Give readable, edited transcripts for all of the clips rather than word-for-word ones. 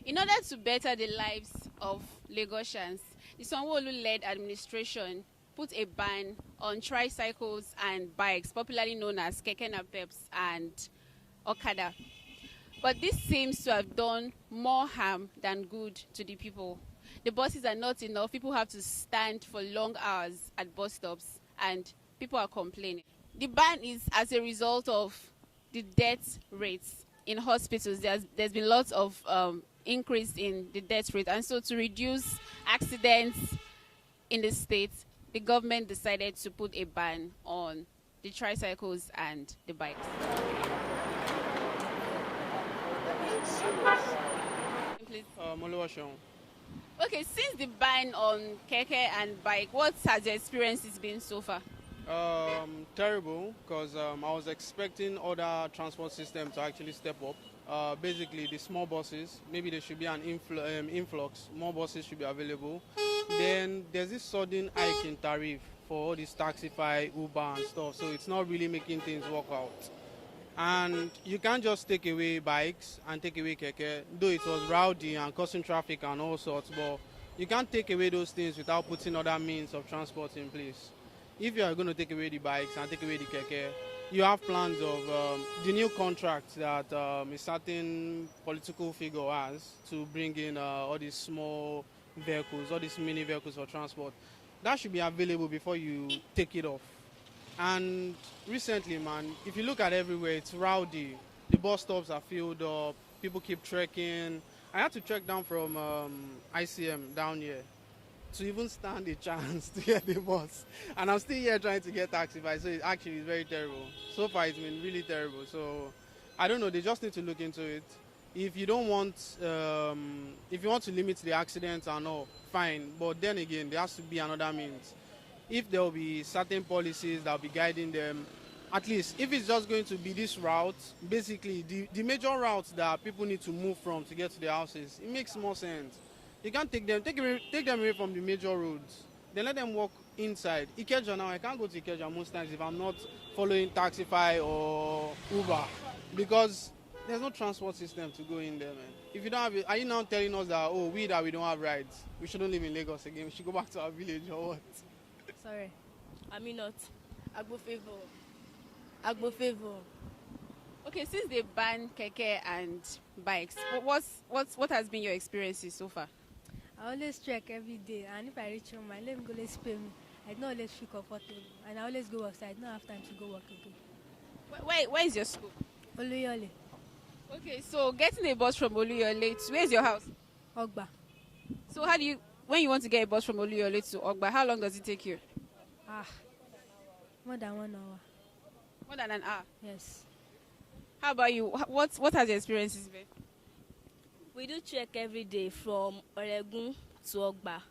In order to better the lives of Lagosians, the Sanwo-Olu-led administration put a ban on tricycles and bikes, popularly known as keke napeps and okada. But this seems to have done more harm than good to the people. The buses are not enough. People have to stand for long hours at bus stops, and people are complaining. The ban is as a result of the death rates in hospitals. There's been lots of increase in the death rate, and so to reduce accidents in the state, the government decided to put a ban on the tricycles and the bikes. Please. Okay, since the ban on keke and bike, what has your experiences been so far? Terrible, because I was expecting other transport systems to actually step up. Basically, the small buses, maybe there should be an influx, more buses should be available. Then there's this sudden hike in tariff for all these Taxify, Uber and stuff, so it's not really making things work out. And you can't just take away bikes and take away keke, though it was rowdy and causing traffic and all sorts, but you can't take away those things without putting other means of transport in place. If you are going to take away the bikes and take away the keke, you have plans of the new contract that a certain political figure has to bring in all these small vehicles, all these mini vehicles for transport. That should be available before you take it off. And recently, man, if you look at everywhere, it's rowdy. The bus stops are filled up. People keep trekking. I had to trek down from ICM down here to even stand a chance to get the bus. And I'm still here trying to get Taxify, so it actually is very terrible. So far, it's been really terrible. So I don't know. They just need to look into it. If you don't want, if you want to limit the accidents and all, fine. But then again, there has to be another means. If there will be certain policies that will be guiding them, at least if it's just going to be this route, basically the major routes that people need to move from to get to their houses, it makes more sense. You can't take them away from the major roads. Then let them walk inside. Ikeja now, I can't go to Ikeja most times if I'm not following Taxify or Uber, because there's no transport system to go in there, man. If you don't have it, are you now telling us that, oh, we don't have rides, we shouldn't live in Lagos again, we should go back to our village or what? Sorry, I mean not. Agbo favor. Okay, since they banned keke and bikes, what has been your experiences so far? I always trek every day, and if I reach home, my leg go always pay me. I don't always feel comfortable, and I always go outside. I don't have time to go work again. Where is your school? Oluyole, Okay, so getting a bus from Oluyole to where's your house? Ogba. So when you want to get a bus from Oluyole to Ogba, how long does it take you? More than 1 hour. More than an hour. Yes. How about you? What has your experiences been? We do trek every day from Oregun to Ogba.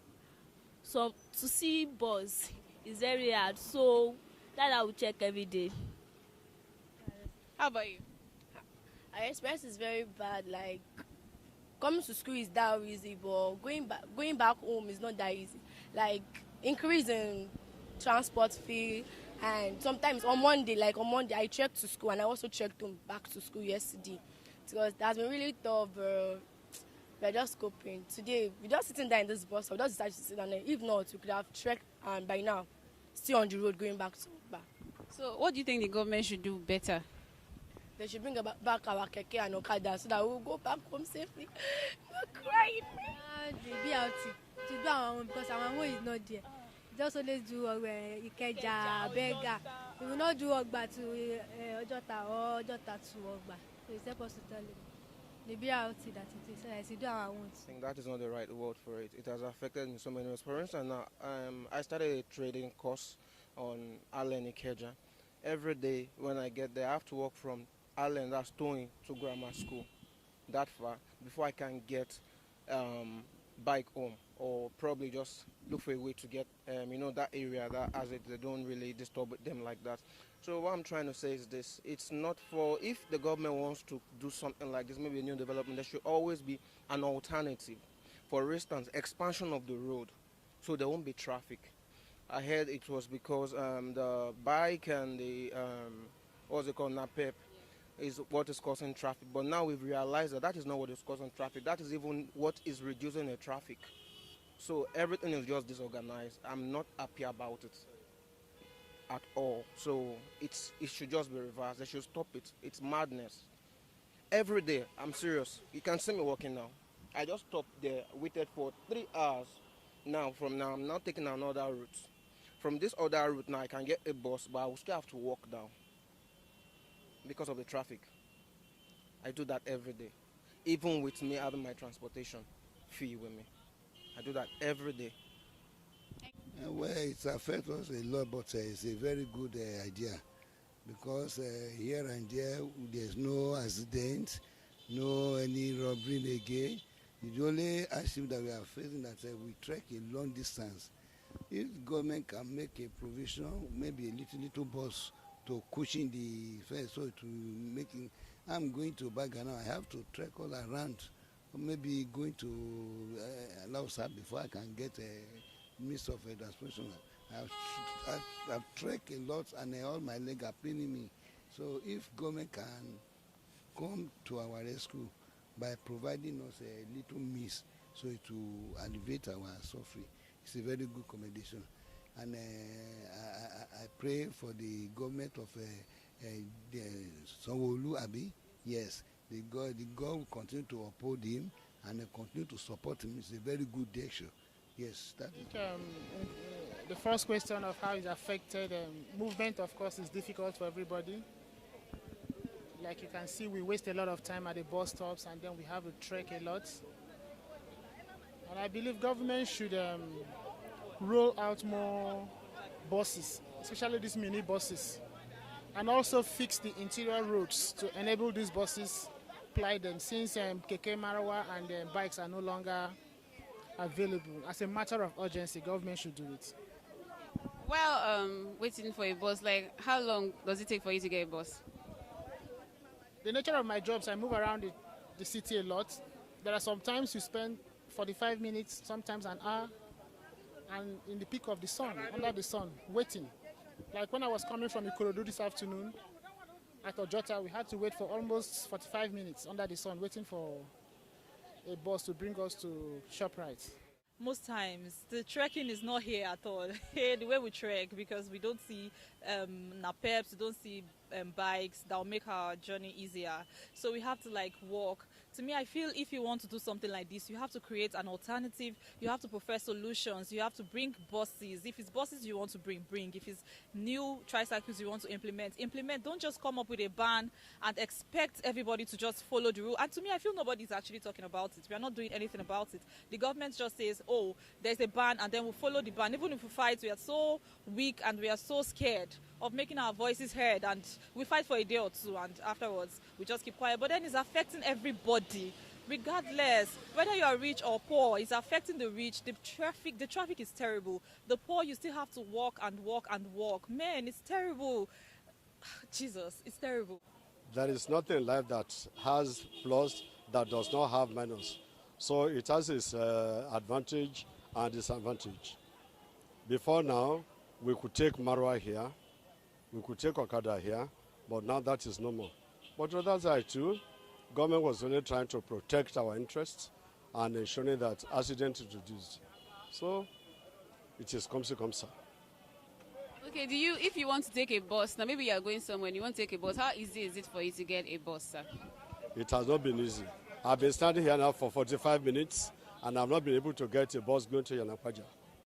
So to see bus is very hard. So that I will check every day. How about you? Our experience is very bad. Like coming to school is that easy, but going back home is not that easy. Like increase in transport fee, and sometimes on Monday I trekked to school and I also trekked home back to school yesterday because that's been really tough. We're just coping. Today we're just sitting there in this bus. So we just decided to sit down there. If not, we could have trekked and by now still on the road going back to back. So what do you think the government should do better? They should bring back our keke and okada so that we'll go back home safely. I'm crying. The BRT to do our own because our own is not there. Just always do Ikeja, Bega. We will not do Ogba to Ojota or Ojota to Ogba. So it's supposed to tell you. The BRT that it is, so I do our own. I think that is not the right word for it. It has affected me so many ways. For instance, I started a trading course on Allen Ikeja. Every day when I get there, I have to walk from Allen, that's Towing, to grammar school, that far, before I can get bike home, or probably just look for a way to get, that area that as it, they don't really disturb them like that. So what I'm trying to say is this: it's not for, if the government wants to do something like this, maybe a new development, there should always be an alternative. For instance, expansion of the road, so there won't be traffic. I heard it was because the bike and the what's it called, NAPEP, is what is causing traffic. But now we've realized that that is not what is causing traffic. That is even what is reducing the traffic. So everything is just disorganized. I'm not happy about it at all. So it should just be reversed. They should stop it. It's madness. Every day, I'm serious. You can see me walking now. I just stopped there, waited for 3 hours. Now, from now, I'm now taking another route. From this other route now, I can get a bus, but I will still have to walk down because of the traffic. I do that every day. Even with me having my transportation fee with me. I do that every day. Well, it affects us a lot, but it's a very good idea because here and there there's no accident, no any robbery again. The only issue that we are facing that we trek a long distance. If government can make a provision, maybe a little bus to cushion the fare, so to making, I'm going to Bagana, I have to trek all around, or maybe going to Lausa before I can get a means of transportation. I've trekked a lot and all my legs are paining me. So if government can come to our rescue by providing us a little means, so it will alleviate our suffering, it's a very good commendation. And I pray for the government of Sanwo-Olu Abi. Yes, the God will continue to uphold him and continue to support him. It's a very good direction. Yes, that is. The first question of how it's affected movement, of course, is difficult for everybody. Like you can see, we waste a lot of time at the bus stops, and then we have to trek a lot. And I believe government should roll out more buses, especially these mini buses, and also fix the interior roads to enable these buses ply them, since keke marawa and bikes are no longer available. As a matter of urgency, government should do it. While waiting for a bus, like how long does it take for you to get a bus? The nature of my jobs, I move around the city a lot. There are sometimes you spend 45 minutes, sometimes an hour, and in the peak of the sun, under the sun, waiting. Like when I was coming from Ikorodu this afternoon, at Ojota, we had to wait for almost 45 minutes under the sun, waiting for a bus to bring us to ShopRite. Most times, the trekking is not here at all. The way we trek, because we don't see napeps, we don't see bikes that will make our journey easier. So we have to like walk. To me, I feel if you want to do something like this, you have to create an alternative. You have to prefer solutions. You have to bring buses. If it's buses you want to bring. If it's new tricycles you want to implement. Don't just come up with a ban and expect everybody to just follow the rule. And to me, I feel nobody's actually talking about it. We are not doing anything about it. The government just says, oh, there's a ban, and then we'll follow the ban. Even if we fight, we are so weak and we are so scared of making our voices heard, and we fight for a day or two, and afterwards we just keep quiet. But then it's affecting everybody, regardless whether you are rich or poor. It's affecting the rich. The traffic is terrible. The poor, you still have to walk and walk and walk. Man, it's terrible. Jesus, it's terrible. There is nothing in life that has plus that does not have minus. So it has its advantage and disadvantage. Before now, we could take Marwa here, we could take Okada here, but now that is no more. But on the other side too, government was only trying to protect our interests and ensuring that accidents is reduced. So it is comme ça. Okay, if you want to take a bus, now maybe you are going somewhere and you want to take a bus, how easy is it for you to get a bus, sir? It has not been easy. I've been standing here now for 45 minutes and I've not been able to get a bus going to Yanakwaja.